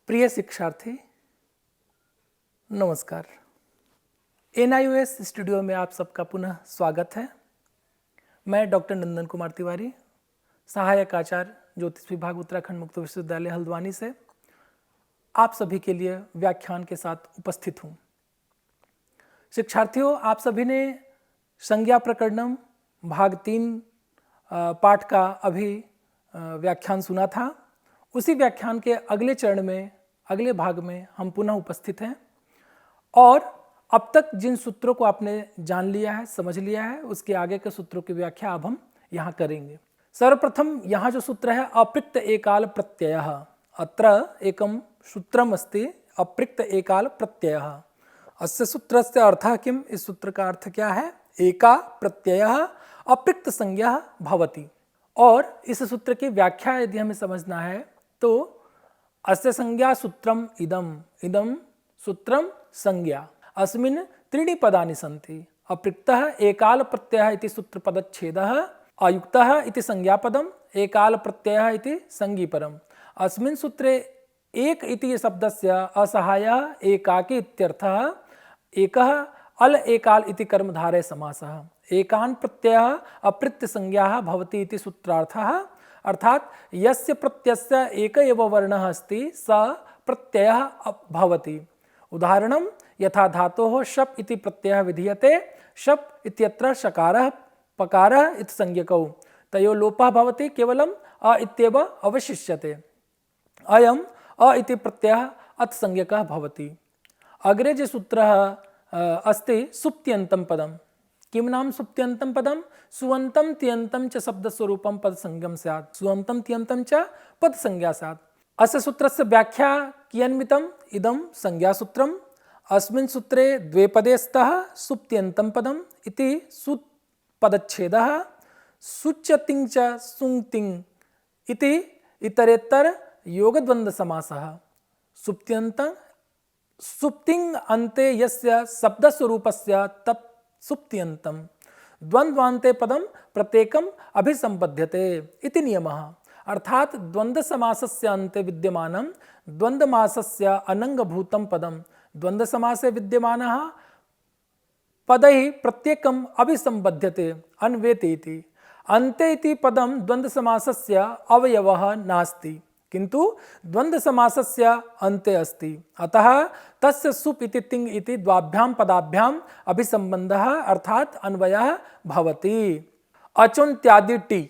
प्रिय शिक्षार्थी, नमस्कार। NIOS स्टूडियो में आप सबका पुनः स्वागत है। मैं डॉक्टर नंदन कुमार तिवारी, सहायक आचार्य ज्योतिष विभाग उत्तराखंड मुक्त विश्वविद्यालय हल्द्वानी से आप सभी के लिए व्याख्यान के साथ उपस्थित हूँ। शिक्षार्थियों, आप सभी ने संज्ञा प्रकरणम भाग 3 पाठ का अभी व्याख्यान सुना था। उसी व्याख्यान के अगले चरण में, अगले भाग में हम पुनः उपस्थित हैं और अब तक जिन सूत्रों को आपने जान लिया है, समझ लिया है, उसके आगे के सूत्रों की व्याख्या अब हम यहाँ करेंगे। सर्वप्रथम यहाँ जो सूत्र है अपृक्त एकाल प्रत्ययः, अत्र एकम सूत्रम अस्ति अपृक्त एकाल प्रत्ययः। अस्य सूत्रस्य अर्थः किम? इस सूत्र का अर्थ क्या है? एका प्रत्ययः अपृक्त संज्ञा भवति। और इस सूत्र की व्याख्या यदि हमें समझना है तो अस्य संज्ञा सूत्रम इदम, इदम सूत्रम संज्ञा, अस्मिन् त्रीणि पदानि सन्ति। अपृक्तः एकाल प्रत्ययः इति सूत्र पदच्छेदः, अयुक्तः इति संज्ञापदम्, एकाल प्रत्ययः इति संज्ञिपरम्। अस्मिन् सूत्रे एक इति शब्दस्य असहायः एकाकी इत्यर्थः, एकः अल एकाल इति कर्मधारय समासः। एकान् प्रत्ययः अपृत्य संज्ञाः भवति इति सूत्रार्थः, अर्थात यस्य प्रत्ययस्य एक एव वर्णः अस्ति स प्रत्ययः भवति। उदाहरणं यथा धातोः शप् इति प्रत्ययः विधीयते, शप् इत्यत्र शकारः पकारः इति संज्ञकौ, तयोः लोपः भवति, केवलम् अ इत्येव अवशिष्यते। अयम् अ इति प्रत्ययः अत् संज्ञकः भवति। अग्रे जे सूत्रः अस्ति सुप्त्यन्तं पदम्। किं नाम सुप्त्यन्तं पदम्? सुअन्तं त्यन्तं च शब्दस्वरूपं पदसंज्ञं स्यात्, सुअन्तं त्यन्तं च पदसंज्ञा स्यात्। अस्य सूत्रस्य व्याख्या कियन्वितम्? इदं संज्ञासूत्रम्। अस्मिन् सूत्रे द्वे पदे स्तः सुप्त्यन्तं पदम् इति सुत् पदच्छेदः, सुच्यतिं च सुङ्क्तिं इति इतरेतर योगद्वन्द्व समासः। सुप्त्यन्तं सुप्तिं अन्ते यस्य शब्दस्वरूपस्य तत् सुप्त्यन्तं, द्वन्द्वान्ते पदं प्रत्येकम् अभिसंबध्यते इति नियमः। अर्थात द्वन्द्व समासस्य अन्ते विद्यमानं द्वन्द्वमासस्य अनङ्गभूतं पदं द्वन्द्व समासे विद्यमानः पदैः प्रत्येकम् अभिसंबध्यते अन्वेते इति। अन्ते इति पदं द्वन्द्व समासस्य अवयवः नास्ति, किन्तु द्वन्द्व समासस्य अन्ते अस्ति। अतः तस्य सुप् इति तिङ् इति द्वाभ्यां पदाभ्याम् अभिसंबन्धः अर्थात अन्वयः भवति। अचुन्त्यादि टी,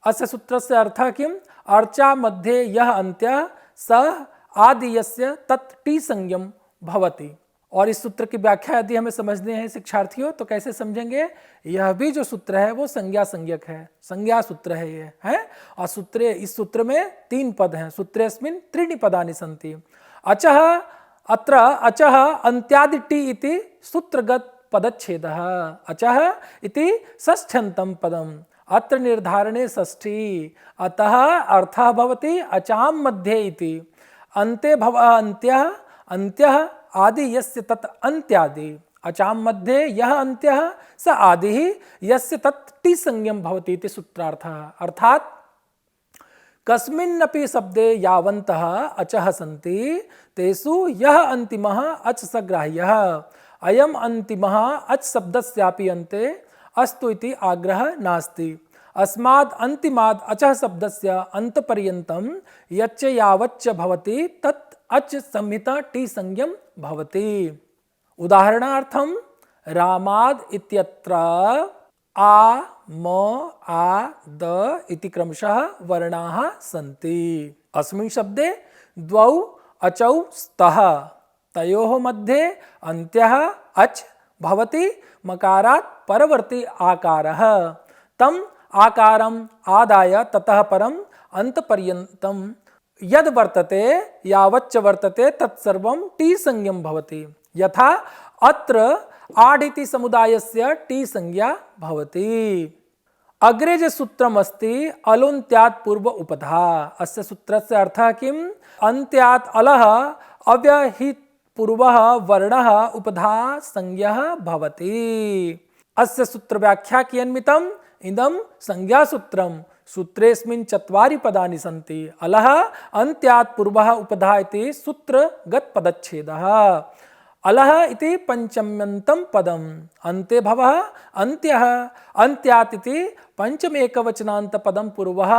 अस्य सूत्रस्य अर्थः किम्? अर्चा मध्ये यः अन्त्यः सः आदि यस्य तत् टी संज्ञं भवति। और इस सूत्र की व्याख्या यदि हमें समझने हैं शिक्षार्थियों तो कैसे समझेंगे? यह भी जो सूत्र है वो संज्ञा संज्ञक है, संज्ञा सूत्र है ये है। और सूत्रे, इस सूत्र में 3 पद हैं। सूत्रेऽस्मिन् त्रीणि पदानि सन्ति। अचः, अत्र अचः अन्त्यादि टी इति सूत्रगत पदच्छेदः। अचः इति षष्ठ्यन्तं पदम्, अत्र निर्धारणे षष्ठी, अतः अर्थः भवति अचां मध्ये इति। अन्ते भव अन्त्यः, अन्त्यः आदि यस्य तत् अन्त्यादि, अचां मध्ये यः अन्त्यः स आदिः यस्य तत् टी संज्ञं भवति इति सूत्रार्थः। अर्थात कस्मिन्नपि शब्दे यावन्तः अचः सन्ति तेषु यः अन्तिमः अच् स ग्राह्यः। अयम् अन्तिमः अच् शब्दस्यापि अन्ते अस्तु इति आग्रहः नास्ति। अस्माद् अन्तिमाद् अचः शब्दस्य अन्तपर्यन्तं यच्च यावच्च भवति तत् अच् संहिता टी संज्ञं भवति। उदाहरणार्थं रामाद् इत्यत्र आ, म, आ, द इति क्रमशः वर्णाः सन्ति। अस्मिन् शब्दे द्वौ अचौ स्तः, तयोः मध्ये अन्त्यः अच् भवति, मकारात् परवर्ती आकारः। तम् आकारम् आदाय ततः परम् अन्तपर्यन्तं यद् वर्तते, यावच्च वर्तते तत्सर्वं टी संज्ञं भवति। यथा अत्र आड् इति समुदायस्य टी संज्ञा भवति। अग्रे जे सूत्रम् अस्ति अलोन्त्यात् पूर्व उपधा। अस्य सूत्रस्य अर्थः किम्? अन्त्यात् अलः अव्यहित पूर्वः वर्णः उपधा संज्ञः भवति। अस्य सूत्र व्याख्या कियन्वितम्? इदं संज्ञासूत्रम्। सूत्रेस्मिन् चत्वारि पदानि सन्ति। अलः अन्त्यात् पूर्वः उपधा इति सूत्रगत पदच्छेदः। अलः इति पंचम्यन्तं पदम्, अन्ते भवः अन्त्यः, अन्त्यात् इति पंचमेकवचनान्त पदं पूर्वः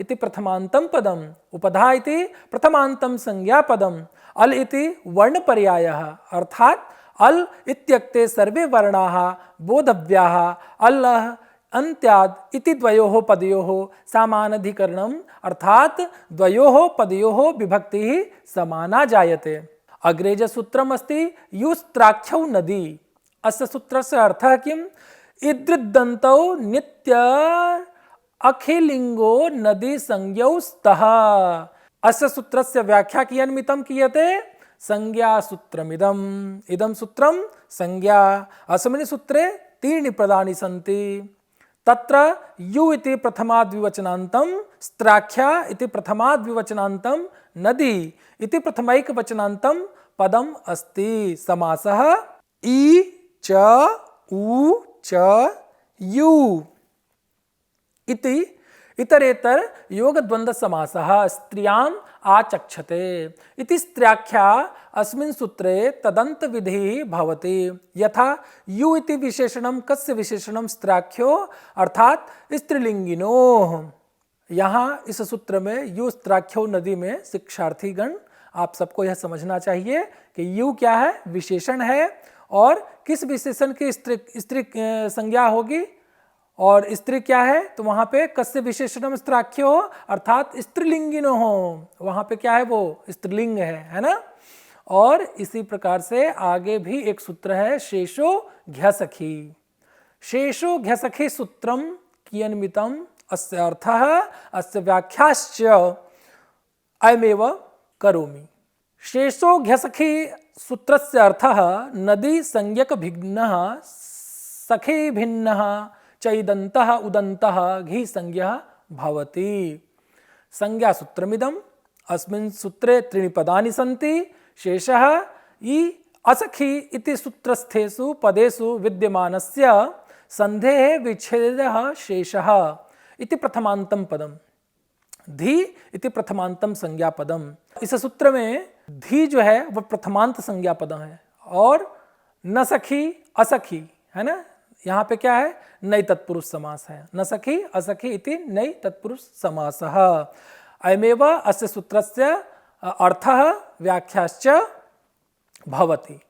इति प्रथमान्तं पदम्, उपधा इति प्रथमान्तं संज्ञापदम्, अल इति वर्णपर्यायः अर्थात् अल इत्यक्ते सर्वे वर्णाः बोधव्याः। अलः अन्त्यात् इति द्वयोः पदयोः समानाधिकरणम् अर्थात् द्वयोः पदयोः विभक्तिः समाना जायते। अग्रे च सूत्रम् अस्ति युस्त्राख्यौ नदी। अस्य सूत्रस्य अर्थः किम्? इदृदन्तौ नित्य अखिलिङ्गो नदी संज्ञौ स्तः। अस्य सूत्रस्य व्याख्या कियन्मितं क्रियते? संज्ञा सूत्रमिदम्। इदं सूत्रं संज्ञा। अस्मिन् सूत्रे त्रीणि पदानि सन्ति। तत्र यु इति प्रथमाद्विवचनान्तं, स्त्राख्या इति प्रथमाद्विवचनान्तं, नदी इति प्रथमैकवचनान्तं पदम् अस्ति। समासः इ च उ च यु इति इतरेतर योगद्वन्द्व समासः स्त्रियाम् आचक्षते इति स्त्र्याख्या अस्मिन् सूत्रे तदन्त विधिः भवति। यथा यु इति विशेषणं कस्य विशेषणं? स्त्र्याख्यो अर्थात स्त्रीलिंगिनोः। यहाँ इस सूत्र में यु स्त्र्याख्यो नदी में शिक्षार्थीगण आप सबको यह समझना चाहिए कि यु क्या है? विशेषण है। और किस विशेषण की स्त्री संज्ञा होगी? और स्त्री क्या है? तो वहां पे कस्य विशेषणम स्त्राख्यो अर्थात स्त्रीलिंगिनो हो, वहां पे क्या है? वो स्त्रीलिंग है ना। और इसी प्रकार से आगे भी एक सूत्र है शेषो घ्यसखी। शेषो घ्यसखी सूत्रम कियन्मितम अस्य अर्थः अस्य व्याख्याश्च अयमेव करोमि। शेषो घ्यसखी सूत्रस्य अर्थः नदी संज्ञक भिन्नः सखी भिन्नः चैदन्तः उदन्तः घी संज्ञः भवति। संज्ञा सूत्रमिदम्। अस्मिन् सूत्रे त्रीणि पदानि सन्ति। शेषः इ असखी इति सूत्रस्थेषु पदेषु विद्यमानस्य सन्धेः विच्छेदः शेषः इति प्रथमान्तं पदम्, धी इति प्रथमान्तं संज्ञापदम्। इस सूत्र में धी जो है वह प्रथमांत संज्ञापदम है और न सखी असखी है ना। यहाँ पे क्या है? नई तत्पुरुष समास है। न सखी असखी इति नई तत्पुरुष समासः। अयमेव अस्य सूत्रस्य अर्थः व्याख्याश्च भवति।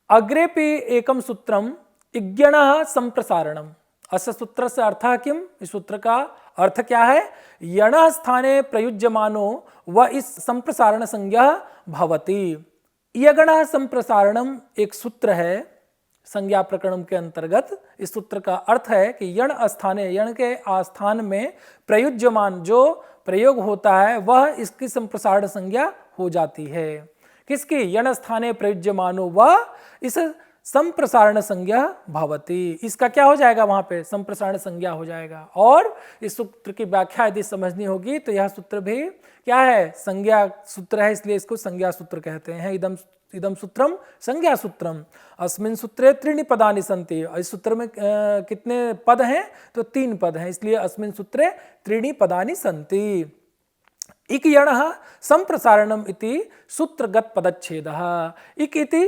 अग्रेपि एकं सूत्रम् इज्ञणः संप्रसारणम्। अस्य सूत्रस्य अर्थः किम्? इस सूत्र का अर्थ क्या है? यणः स्थाने प्रयुज्यमानो व इस संप्रसारण संज्ञा भवति। यगणः संप्रसारणम एक सूत्र है संज्ञा प्रकरण के अंतर्गत। इस सूत्र का अर्थ है कि यण स्थाने, यण के आस्थान में प्रयुज्यमान जो प्रयोग होता है वह इसकी संप्रसारण संज्ञा हो जाती है। किसकी? यण स्थाने प्रयुज्यमानो वह इस संप्रसारण संज्ञा भवति। इसका क्या हो जाएगा? वहां पे संप्रसारण संज्ञा हो जाएगा। और इस सूत्र की व्याख्या यदि समझनी होगी तो यह सूत्र भी क्या है? संज्ञा सूत्र है, इसलिए इसको संज्ञा सूत्र कहते हैं। इदम सूत्रम संज्ञा सूत्रम। अस्मिन् सूत्रे त्रीणि पदानि सन्ति। इस सूत्र में कितने पद हैं? तो 3 पद हैं, इसलिए अस्मिन् सूत्रे त्रीणि पदानि सन्ति। इक यणः संप्रसारणम इति सूत्रगत पदच्छेदः। इक इति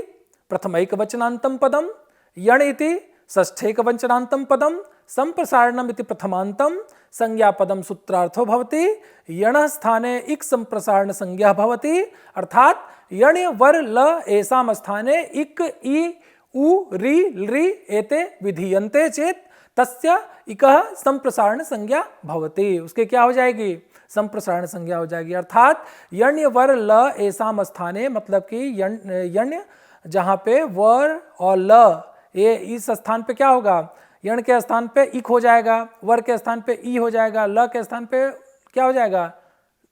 प्रथमैकवचनान्तं पदं, यण इति षष्ठैकवचनान्तं पदं, संप्रसारणम इति प्रथमान्तं संज्ञापदं सूत्रार्थो भवति। यणः स्थाने इक संप्रसारण संज्ञा भवति अर्थात यण वर ल एसाम स्थाने इक इ उ रि लृ एते विधीयन्ते चेत तस्य इकः संप्रसारण संज्ञा भवति। उसके क्या हो जाएगी? संप्रसारण संज्ञा हो जाएगी। अर्थात यण्य वर ल एसाम स्थाने, मतलब कि यण्य जहाँ पे वर और ल ये इस स्थान पे क्या होगा? यण के स्थान पे इक हो जाएगा, वर के स्थान पे ई हो जाएगा, ल के स्थान पे क्या हो जाएगा?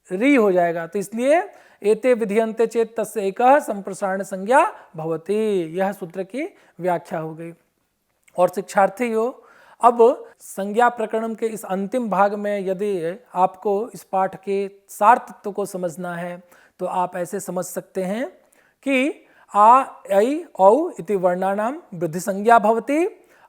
री हो जाएगा। तो इसलिए एते विधीयन्ते चेत तस्य एकः संप्रसारण संज्ञा भवति। यह सूत्र की व्याख्या हो गई। और शिक्षार्थियों, अब संज्ञा प्रकरण के इस अंतिम भाग में यदि आपको इस पाठ के सार तत्व को समझना है तो आप ऐसे समझ सकते हैं कि आ ऐ औ इति वर्णानां वृद्धि संज्ञा भवति।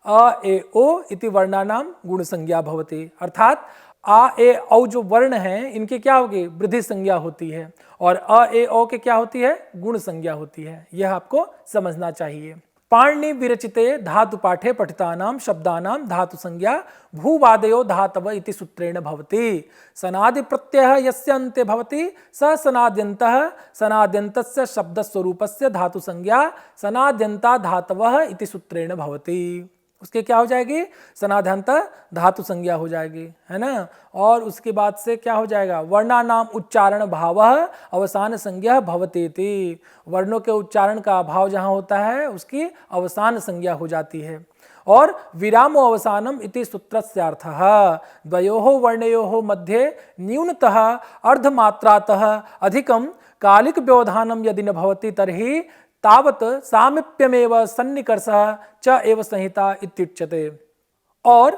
अ ए ओ इति वर्णानां गुण संज्ञा भवति। अर्थात आ ए औ जो वर्ण हैं इनके क्या होगी, वृद्धि संज्ञा होती है, और अ ए ओ के क्या होती है, गुण संज्ञा होती है। यह आपको समझना चाहिए। पाणिनि विरचिते धातु पाठे पठितानां शब्दानां धातु संज्ञा भूवादयो धातव इति सूत्रेण भवति। सनादि प्रत्ययः यस्य अन्ते भवति स सनाद्यन्तः, सनाद्यन्तस्य शब्दस्वरूपस्य धातु संज्ञा सनाद्यन्ता धातवः इति सूत्रेण भवति। उसके क्या हो जाएगी, सनाद्यंत धातु संज्ञा हो जाएगी, है ना। और उसके बाद से क्या हो जाएगा, वर्णानाम उच्चारण भावः अवसान संज्ञा भवतेति। वर्णों के उच्चारण का भाव जहाँ होता है उसकी अवसान संज्ञा हो जाती है। और विरामो अवसानम इति सूत्रस्यार्थः द्वयोः वर्णयोः मध्ये न्यूनतः अर्धमात्रातः अधिकं कालिक व्यवधानं यदि न भवति तर्हि तावत सामीप्यमेव सन्निकर्षः च एव संहिता इत्युच्यते। और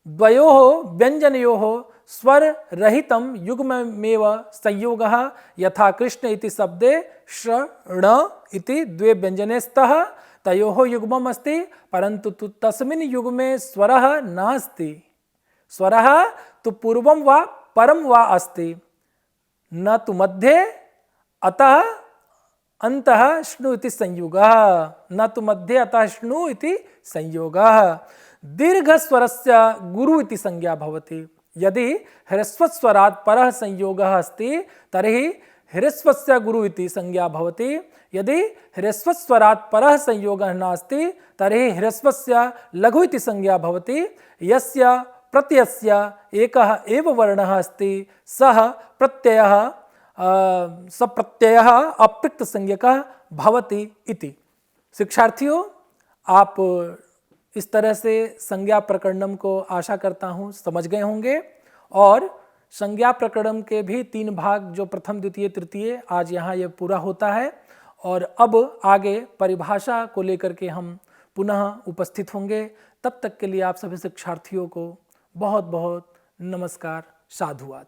द्वयोः व्यंजनयोः स्वर रहितं युग्ममेव संयोगः, यथा कृष्ण इति शब्दे श्रण इति द्वे व्यंजने स्तः तयोः युग्मम् अस्ति, परन्तु तस्मिन् युग्मे स्वरः नास्ति। स्वरः तु पूर्वं वा परं वा अस्ति, न तु मध्ये, अतः अंतः श्नु इति संयोगः, न तु मध्ये अतः श्नु इति संयोगः। दीर्घ स्वरस्य गुरु इति संज्ञा भवति। यदि ह्रस्वस्वरात् परः संयोगः अस्ति तर्हि ह्रस्वस्य गुरु इति संज्ञा भवति। यदि ह्रस्वस्वरात् परः संयोगः नास्ति तर्हि ह्रस्वस्य लघु इति संज्ञा भवति। यस्य प्रत्ययस्य एकः एव वर्णः अस्ति सः प्रत्ययः सप्रत्ययः अप्रयुक्त संज्ञकः भवति इति। शिक्षार्थियों, आप इस तरह से संज्ञा प्रकरणम को आशा करता हूँ समझ गए होंगे। और संज्ञा प्रकरणम के भी 3 भाग, जो प्रथम द्वितीय तृतीय, आज यहाँ ये पूरा होता है। और अब आगे परिभाषा को लेकर के हम पुनः उपस्थित होंगे। तब तक के लिए आप सभी शिक्षार्थियों को बहुत बहुत नमस्कार, साधुवाद।